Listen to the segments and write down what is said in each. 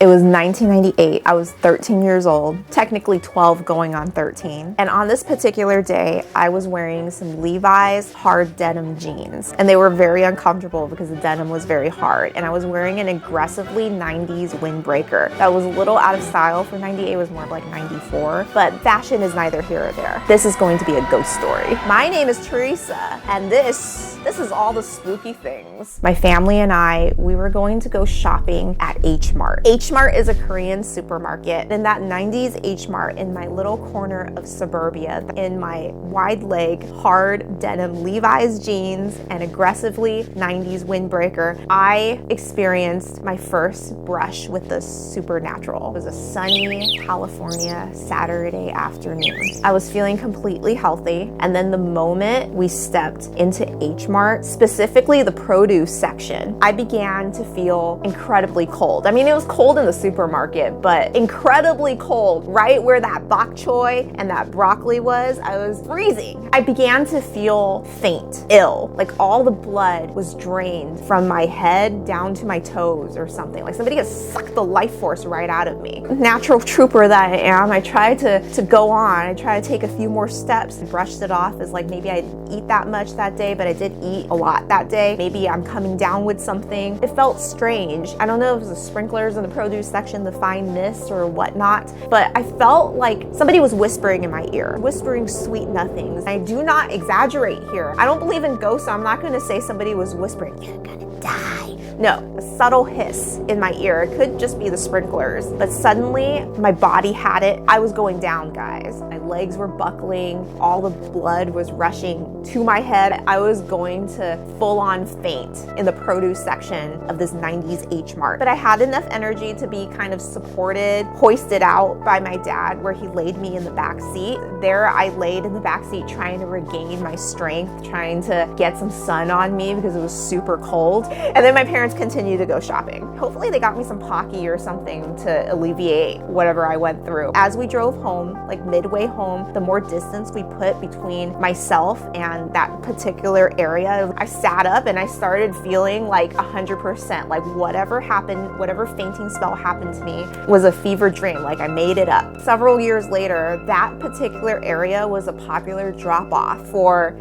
It was 1998. I was 13 years old, technically 12 going on 13. And on this particular day, I was wearing some Levi's hard denim jeans. And they were very uncomfortable because the denim was very hard. And I was wearing an aggressively 90s windbreaker that was a little out of style for 98, it was more of like 94. But fashion is neither here or there. This is going to be a ghost story. My name is Teresa, and this is all the spooky things. My family and I, we were going to go shopping at H Mart. H Mart is a Korean supermarket. In that 90s H Mart, in my little corner of suburbia, in my wide leg, hard denim Levi's jeans and aggressively 90s windbreaker, I experienced my first brush with the supernatural. It was a sunny California Saturday afternoon. I was feeling completely healthy, and then the moment we stepped into H Mart, specifically the produce section, I began to feel incredibly cold. I mean, it was cold in the supermarket, but incredibly cold. Right where that bok choy and that broccoli was, I was freezing. I began to feel faint, ill, like all the blood was drained from my head down to my toes or something. Like somebody had sucked the life force right out of me. Natural trooper that I am, I tried to go on. I tried to take a few more steps and brushed it off as like maybe I didn't eat that much that day, but I did eat a lot that day. Maybe I'm coming down with something. It felt strange. I don't know if it was the sprinklers in the produce section, the fine mist or whatnot, but I felt like somebody was whispering in my ear, whispering sweet nothings. I do not exaggerate here. I don't believe in ghosts, so I'm not going to say somebody was whispering, "You're gonna die." No, a subtle hiss in my ear. It could just be the sprinklers, but suddenly my body had it. I was going down, guys. My legs were buckling. All the blood was rushing to my head. I was going to full on faint in the produce section of this 90s H Mart. But I had enough energy to be kind of supported, hoisted out by my dad, where he laid me in the back seat. There I laid in the back seat trying to regain my strength, trying to get some sun on me because it was super cold. And then my parents continued to go shopping. Hopefully they got me some Pocky or something to alleviate whatever I went through. As we drove home, like midway home, the more distance we put between myself and that particular area, I sat up and I started feeling like 100%, like whatever happened, whatever fainting spell happened to me was a fever dream, like I made it up. Several years later, that particular area was a popular drop-off for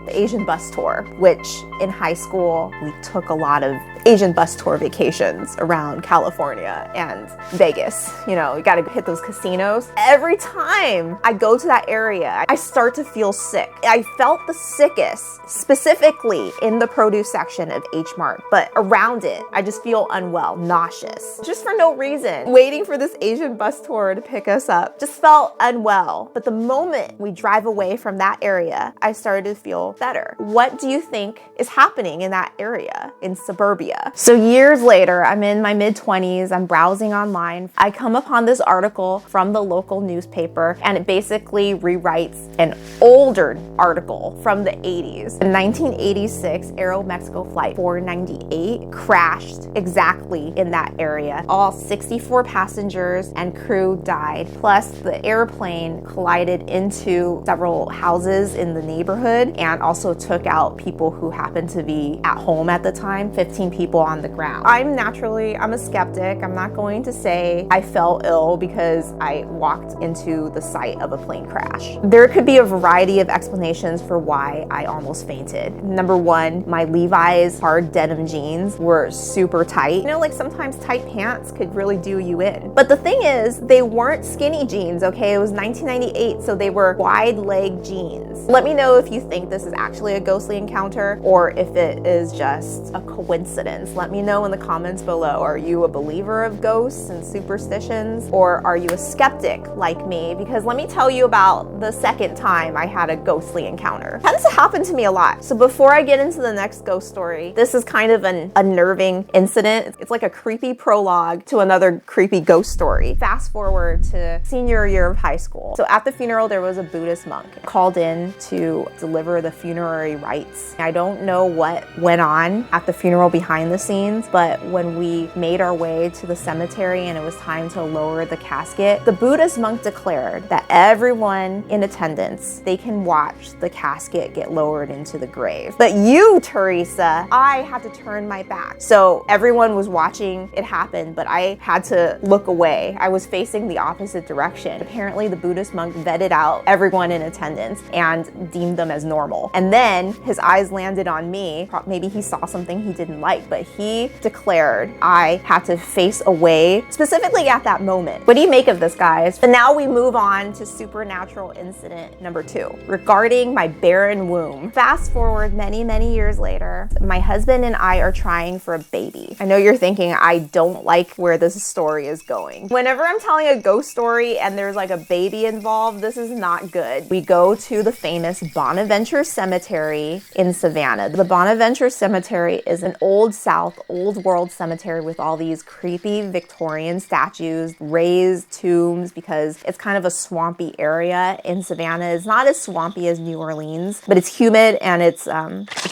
the Asian bus tour, which in high school, we took a lot of Asian bus tour vacations around California and Vegas. You know, you gotta hit those casinos. Every time I go to that area, I start to feel sick. I felt the sickest, specifically in the produce section of H Mart, but around it, I just feel unwell, nauseous, just for no reason. Waiting for this Asian bus tour to pick us up, just felt unwell. But the moment we drive away from that area, I started to feel better. What do you think is happening in that area in suburbia? So years later, I'm in my mid-20s, I'm browsing online. I come upon this article from the local newspaper, and it basically rewrites an older article from the 80s. In 1986, Aeromexico Flight 498 crashed exactly in that area. All 64 passengers and crew died, plus the airplane collided into several houses in the neighborhood and also took out people who happened to be at home at the time, 15 people on the ground. I'm a skeptic. I'm not going to say I fell ill because I walked into the site of a plane crash. There could be a variety of explanations for why I almost fainted. Number one, my Levi's hard denim jeans were super tight. You know, like sometimes tight pants could really do you in. But the thing is, they weren't skinny jeans, okay? It was 1998, so they were wide leg jeans. Let me know if you think this is actually a ghostly encounter or if it is just a coincidence. Let me know in the comments below. Are you a believer of ghosts and superstitions, or are you a skeptic like me? Because let me tell you about the second time I had a ghostly encounter. It tends to happen to me a lot. So before I get into the next ghost story, this is kind of an unnerving incident. It's like a creepy prologue to another creepy ghost story. Fast forward to senior year of high school. So at the funeral, there was a Buddhist monk called in to deliver the funerary rites. I don't know what went on at the funeral behind the scenes, but when we made our way to the cemetery and it was time to lower the casket, the Buddhist monk declared that everyone in attendance, they can watch the casket get lowered into the grave. But you, Teresa, I had to turn my back. So everyone was watching it happen, but I had to look away. I was facing the opposite direction. Apparently the Buddhist monk vetted out everyone in attendance and deemed them as normal. And then his eyes landed on me. Maybe he saw something he didn't like, but he declared I had to face away, specifically at that moment. What do you make of this, guys? And now we move on to supernatural incident number 2, regarding my barren womb. Fast forward many, many years later, my husband and I are trying for a baby. I know you're thinking I don't like where this story is going. Whenever I'm telling a ghost story and there's like a baby involved, this is not good. We go to the famous Bonaventure Cemetery in Savannah. The Bonaventure Cemetery is an old South, old world cemetery with all these creepy Victorian statues, raised tombs, because it's kind of a swampy area in Savannah. It's not as swampy as New Orleans, but it's humid and it's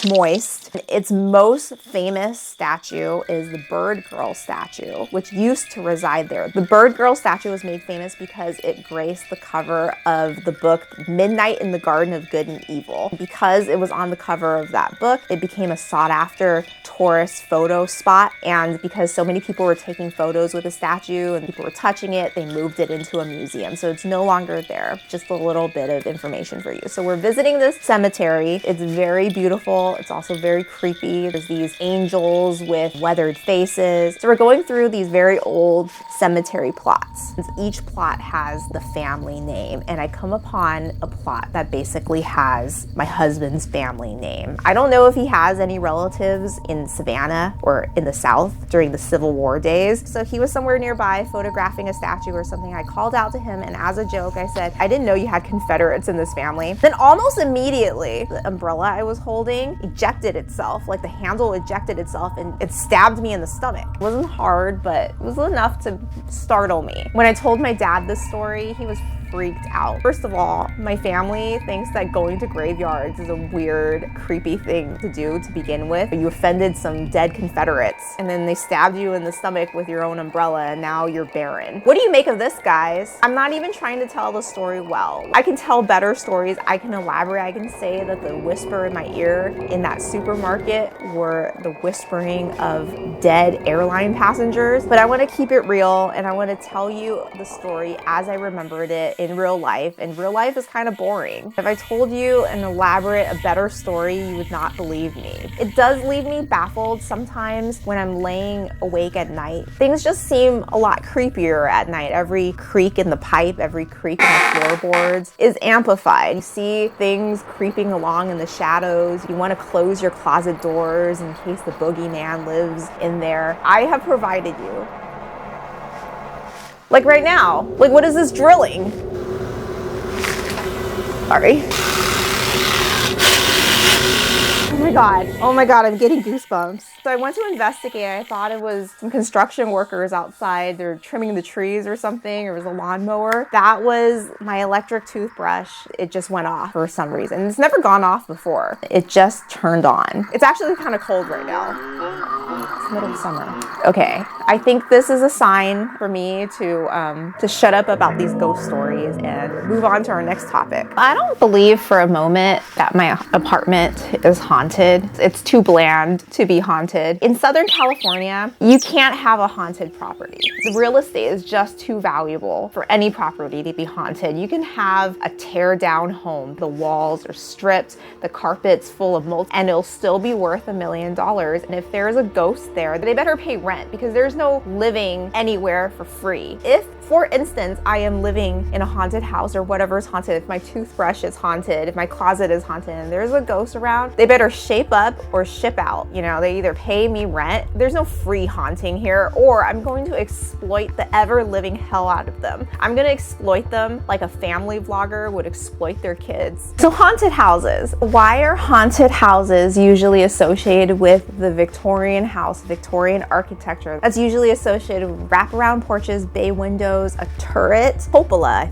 moist. Its most famous statue is the Bird Girl statue, which used to reside there. The Bird Girl statue was made famous because it graced the cover of the book Midnight in the Garden of Good and Evil. Because it was on the cover of that book, it became a sought-after tourist photo spot, and because so many people were taking photos with the statue and people were touching it, they moved it into a museum. So it's no longer there. Just a little bit of information for you. So we're visiting this cemetery. It's very beautiful. It's also very creepy. There's these angels with weathered faces. So we're going through these very old cemetery plots. Each plot has the family name, and I come upon a plot that basically has my husband's family name. I don't know if he has any relatives in Savannah or in the South during the Civil War days. So he was somewhere nearby photographing a statue or something. I called out to him, and as a joke, I said, I didn't know you had Confederates in this family. Then almost immediately, the umbrella I was holding ejected itself, like the handle ejected itself, and it stabbed me in the stomach. It wasn't hard, but it was enough to startle me. When I told my dad this story, he was freaked out. First of all, my family thinks that going to graveyards is a weird, creepy thing to do to begin with. You offended some dead Confederates, and then they stabbed you in the stomach with your own umbrella, and now you're barren. What do you make of this, guys? I'm not even trying to tell the story well. I can tell better stories. I can elaborate. I can say that the whisper in my ear in that supermarket were the whispering of dead airline passengers, but I want to keep it real, and I want to tell you the story as I remembered it in real life, and real life is kind of boring. If I told you an elaborate, a better story, you would not believe me. It does leave me baffled sometimes when I'm laying awake at night. Things just seem a lot creepier at night. Every creak in the pipe, every creak in the floorboards is amplified. You see things creeping along in the shadows. You want to close your closet doors in case the boogeyman lives in there. I have provided you. Like right now. Like, what is this drilling? Sorry. Oh my God, I'm getting goosebumps. So I went to investigate. I thought it was some construction workers outside. They're trimming the trees or something, or it was a lawnmower. That was my electric toothbrush. It just went off for some reason. It's never gone off before. It just turned on. It's actually kind of cold right now. It's middle of summer. Okay, I think this is a sign for me to shut up about these ghost stories and move on to our next topic. I don't believe for a moment that my apartment is haunted. It's too bland to be haunted. In Southern California, you can't have a haunted property. The real estate is just too valuable for any property to be haunted. You can have a tear down home. The walls are stripped, the carpet's full of mold, and it'll still be worth $1 million. And if there's a ghost there, they better pay rent, because there's no living anywhere for free. If, for instance, I am living in a haunted house or whatever is haunted, if my toothbrush is haunted, if my closet is haunted, and there's a ghost around, they better shape up or ship out. You know, they either pay me rent. There's no free haunting here, or I'm going to exploit the ever-living hell out of them. I'm going to exploit them like a family vlogger would exploit their kids. So haunted houses. Why are haunted houses usually associated with the Victorian house, Victorian architecture? That's usually associated with wraparound porches, bay windows, a turret, cupola,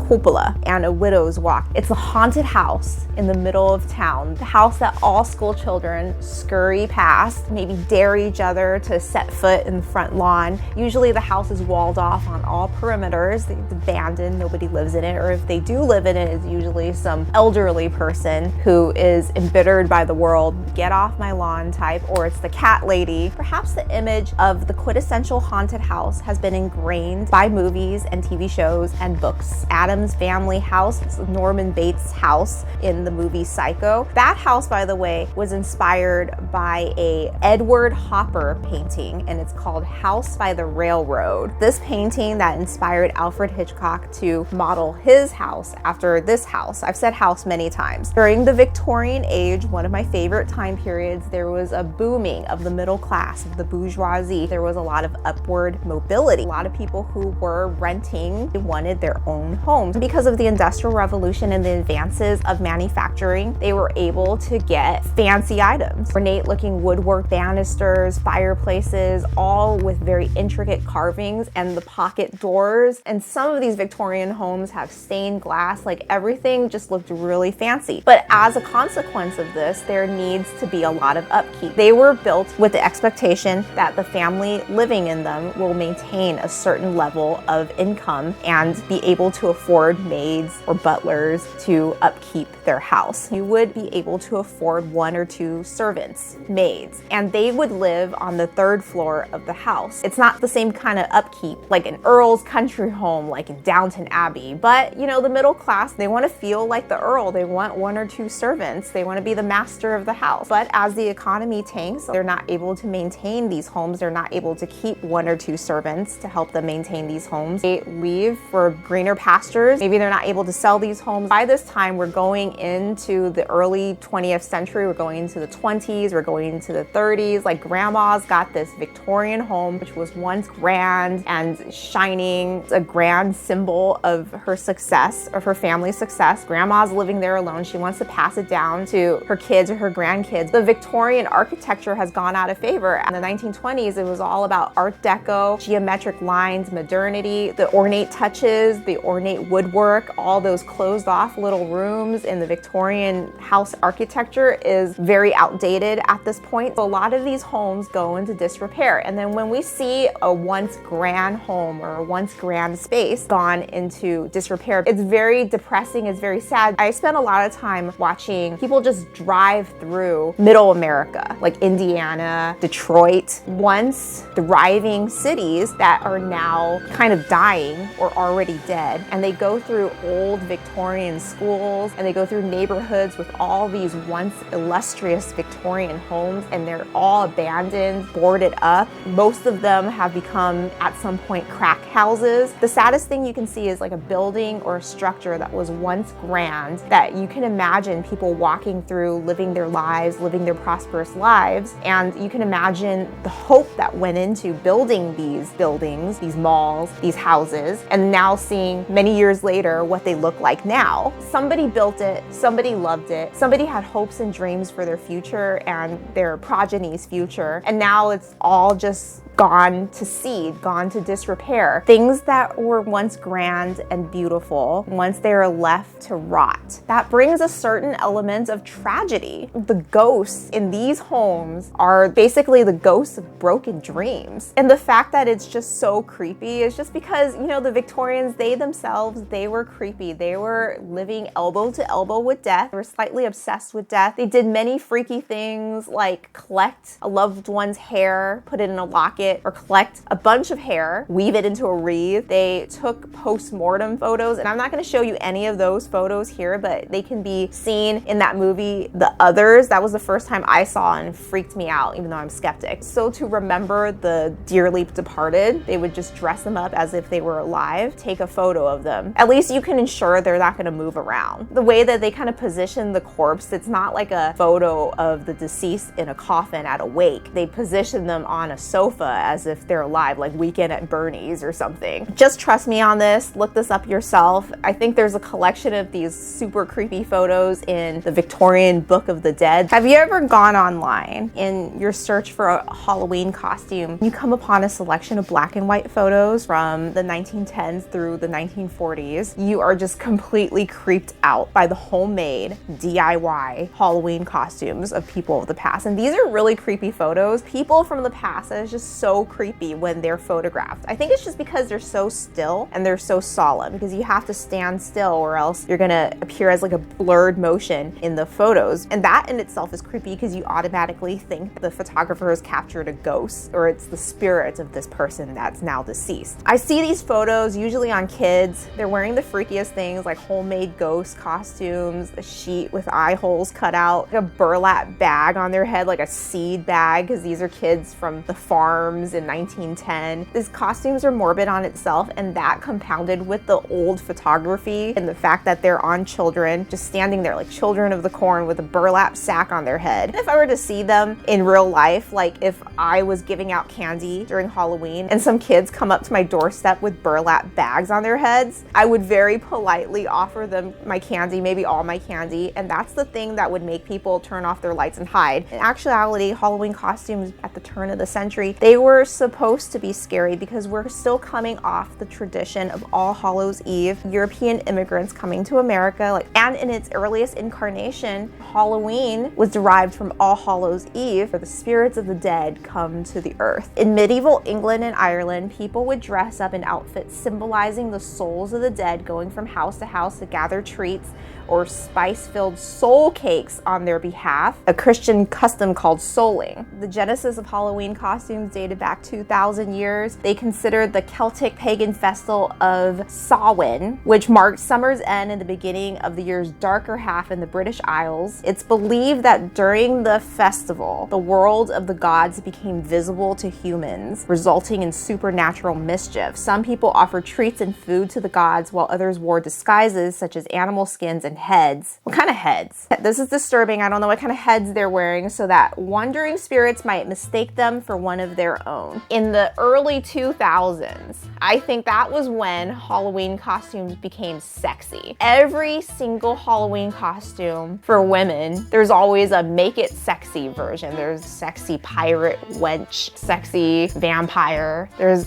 cupola and a widow's walk. It's a haunted house in the middle of town, the house that all school children scurry past, maybe dare each other to set foot in the front lawn. Usually the house is walled off on all perimeters. It's abandoned, nobody lives in it, or if they do live in it, it's usually some elderly person who is embittered by the world, get off my lawn type, or it's the cat lady. Perhaps the image of the quintessential haunted house has been ingrained by movies and TV shows and books. Addams Family House, it's Norman Bates' house in the movie Psycho. That house, by the way, was inspired by a Edward Hopper painting, and it's called House by the Railroad. This painting that inspired Alfred Hitchcock to model his house after this house. I've said house many times. During the Victorian age, one of my favorite time periods, there was a booming of the middle class, of the bourgeoisie. There was a lot of upward mobility. A lot of people who were renting wanted their own homes. Because of the Industrial Revolution and the advances of manufacturing, they were able to get fancy items. Ornate looking woodwork banisters, fireplaces, all with very intricate carvings and the pocket doors. And some of these Victorian homes have stained glass, like everything just looked really fancy. But as a consequence of this, there needs to be a lot of upkeep. They were built with the expectation that the family living in them will maintain a certain level of income and be able to afford maids or butlers to upkeep their house. You would be able to afford 1 or 2 servants, maids, and they would live on the 3rd floor of the house. It's not the same kind of upkeep like an Earl's country home like in Downton Abbey, but you know, the middle class, they want to feel like the Earl. They want 1 or 2 servants. They want to be the master of the house. But as the economy tanks, they're not able to maintain these homes. They're not able to keep 1 or 2 servants to help them maintain these homes. They leave for greener pastures. Maybe they're not able to sell these homes. By this time, we're going into the early 20th century. We're going into the 20s. We're going into the 30s. Like grandma's got this Victorian home, which was once grand and shining, a grand symbol of her success, of her family's success. Grandma's living there alone. She wants to pass it down to her kids or her grandkids. The Victorian architecture has gone out of favor. In the 1920s, it was all about Art Deco, geometric lines, modernity, the ornate touches, the ornate woodwork, all those closed off little rooms in the Victorian house architecture is very outdated at this point. So a lot of these homes go into disrepair. And then when we see a once grand home or a once grand space gone into disrepair, it's very depressing, it's very sad. I spent a lot of time watching people just drive through middle America, like Indiana, Detroit, once thriving cities that are now kind of dying or already dead. And they go through old Victorian schools and they go through neighborhoods with all these once illustrious Victorian homes, and they're all abandoned, boarded up. Most of them have become at some point crack houses. The saddest thing you can see is like a building or a structure that was once grand, that you can imagine people walking through, living their lives, living their prosperous lives, and you can imagine the hope that went into building these buildings, these malls, these houses, and now seeing many years later what they look like now. Somebody built it, somebody loved it, somebody had hopes and dreams for their future and their progeny's future, and now it's all just gone to seed, gone to disrepair. Things that were once grand and beautiful, once they are left to rot. That brings a certain element of tragedy. The ghosts in these homes are basically the ghosts of broken dreams. And the fact that it's just so creepy is just because, you know, the Victorians, they themselves, they were creepy. They were living elbow to elbow with death. They were slightly obsessed with death. They did many freaky things like collect a loved one's hair, put it in a locket, or collect a bunch of hair, weave it into a wreath. They took post-mortem photos, and I'm not going to show you any of those photos here, but they can be seen in that movie, The Others. That was the first time I saw and it freaked me out, even though I'm skeptic. So to remember the dearly departed, they would just dress them up as if they were alive, take a photo of them. At least you can ensure they're not going to move around. The way that they kind of position the corpse, it's not like a photo of the deceased in a coffin at a wake. They position them on a sofa as if they're alive, like Weekend at Bernie's or something. Just trust me on this. Look this up yourself. I think there's a collection of these super creepy photos in the Victorian Book of the Dead. Have you ever gone online in your search for a Halloween costume? You come upon a selection of black and white photos from the 1910s through the 1940s. You are just completely creeped out by the homemade DIY Halloween costumes of people of the past. And these are really creepy photos. People from the past, that is just so creepy when they're photographed. I think it's just because they're so still and they're so solemn, because you have to stand still or else you're gonna appear as like a blurred motion in the photos. And that in itself is creepy because you automatically think the photographer has captured a ghost or it's the spirit of this person that's now deceased. I see these photos usually on kids. They're wearing the freakiest things like homemade ghost costumes, a sheet with eye holes cut out, like a burlap bag on their head, like a seed bag, because these are kids from the farms in 1910. These costumes are morbid on itself, and that compounded with the old photography and the fact that they're on children, just standing there like children of the corn with a burlap sack on their head. If I were to see them in real life, like if I was giving out candy during Halloween and some kids come up to my doorstep with burlap bags on their heads, I would very politely offer them my candy, maybe all my candy, and that's the thing that would make people turn off their lights and hide. In actuality, Halloween costumes at the turn of the century, they were supposed to be scary because we're still coming off the tradition of All Hallows Eve, European immigrants coming to America, and in its earliest incarnation, Halloween was derived from All Hallows Eve, where the spirits of the dead come to the earth. In medieval England and Ireland, people would dress up in outfits symbolizing the souls of the dead going from house to house to gather treats or spice-filled soul cakes on their behalf, a Christian custom called souling. The genesis of Halloween costumes dated back 2,000 years. They considered the Celtic pagan festival of Samhain, which marked summer's end and the beginning of the year's darker half in the British Isles. It's believed that during the festival, the world of the gods became visible to humans, resulting in supernatural mischief. Some people offered treats and food to the gods, while others wore disguises such as animal skins and heads. What kind of heads? This is disturbing. I don't know what kind of heads they're wearing, so that wandering spirits might mistake them for one of their own. In the early 2000s, I think that was when Halloween costumes became sexy. Every single Halloween costume for women, there's always a make it sexy version. There's sexy pirate wench, sexy vampire, there's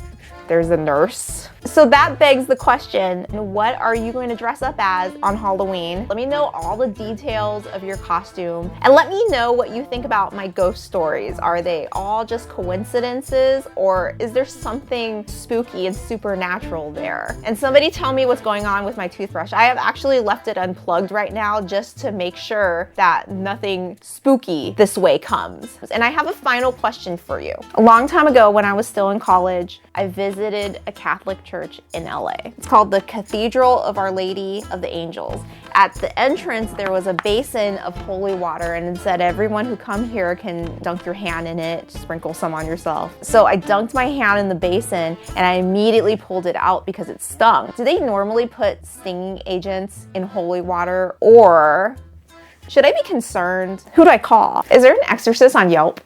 a nurse. So that begs the question, what are you going to dress up as on Halloween? Let me know all the details of your costume, and let me know what you think about my ghost stories. Are they all just coincidences, or is there something spooky and supernatural there? And somebody tell me what's going on with my toothbrush. I have actually left it unplugged right now just to make sure that nothing spooky this way comes. And I have a final question for you. A long time ago, when I was still in college, I visited a Catholic church in LA. It's called the Cathedral of Our Lady of the Angels. At the entrance, there was a basin of holy water, and it said everyone who come here can dunk your hand in it, sprinkle some on yourself. So I dunked my hand in the basin and I immediately pulled it out because it stung. Do they normally put stinging agents in holy water, or should I be concerned? Who do I call? Is there an exorcist on Yelp?